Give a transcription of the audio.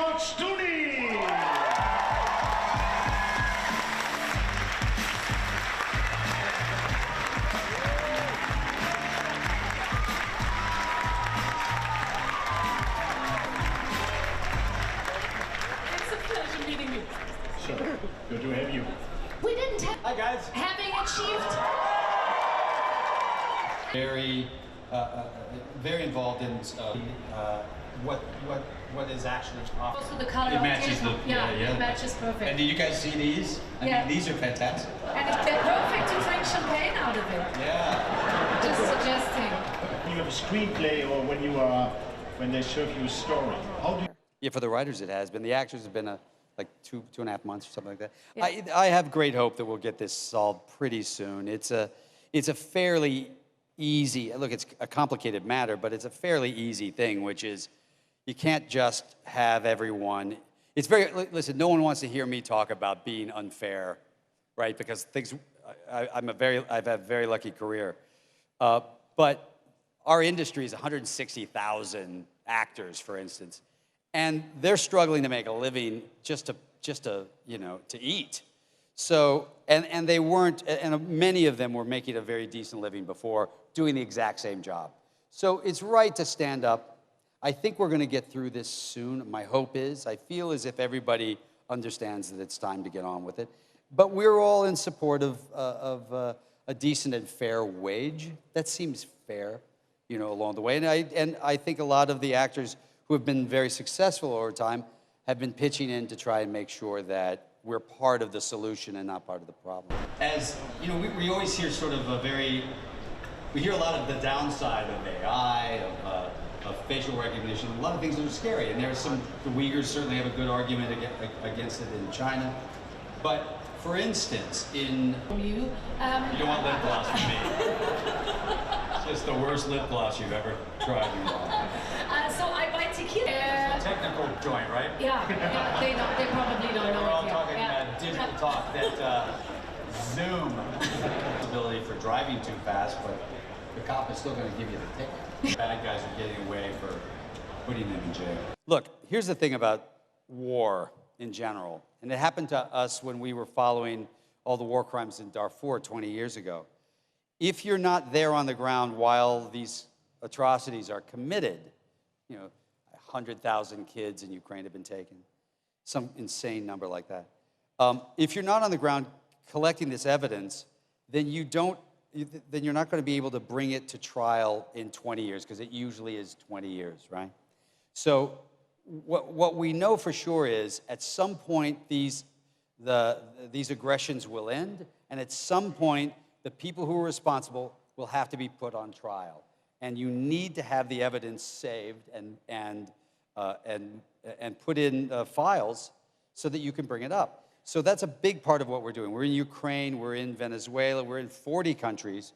George Clooney. It's a pleasure meeting you. So, good to have you. We didn't have Hi guys. having achieved. Very involved in what is actually offered. Also the color It matches table. the It matches perfect. And do you guys see these? I Yeah. mean, these are fantastic. And they're perfect to drink champagne out of it. Yeah. Just suggesting. When you have a screenplay or when they serve you a story, how do you... Yeah, for the writers it has been. The actors have been like two and a half months or something like that. Yeah. I have great hope that we'll get this solved pretty soon. It's a fairly easy, look, it's a complicated matter, but it's a fairly easy thing, which is you can't just have everyone, it's very, listen, no one wants to hear me talk about being unfair, right? Because things, I've had a very lucky career. But our industry is 160,000 actors, for instance, and they're struggling to make a living just to eat. So, and they weren't, and many of them were making a very decent living before, doing the exact same job. So it's right to stand up. I think we're going to get through this soon. My hope is, I feel as if everybody understands that it's time to get on with it. But we're all in support of a decent and fair wage. That seems fair, along the way. And I think a lot of the actors who have been very successful over time have been pitching in to try and make sure that we're part of the solution and not part of the problem. As we always hear sort of we hear a lot of the downside of AI, of facial recognition, a lot of things that are scary. And the Uyghurs certainly have a good argument against it in China. But for instance, you don't want lip gloss from me. It's just the worst lip gloss you've ever tried in your life. So I buy tequila. It's a technical joint, right? Yeah, they probably don't know. We're all it. talking Yeah. digital talk that Zoom ability for driving too fast, but the cop is still going to give you the ticket. Bad guys are getting away for putting them in jail. Look, here's the thing about war in general, and it happened to us when we were following all the war crimes in Darfur 20 years ago. If you're not there on the ground while these atrocities are committed, 100,000 kids in Ukraine have been taken, some insane number like that. If you're not on the ground collecting this evidence, then you're not going to be able to bring it to trial in 20 years, because it usually is 20 years, right? So what we know for sure is at some point these aggressions will end, and at some point the people who are responsible will have to be put on trial. And you need to have the evidence saved and put in files so that you can bring it up. So that's a big part of what we're doing. We're in Ukraine, we're in Venezuela, we're in 40 countries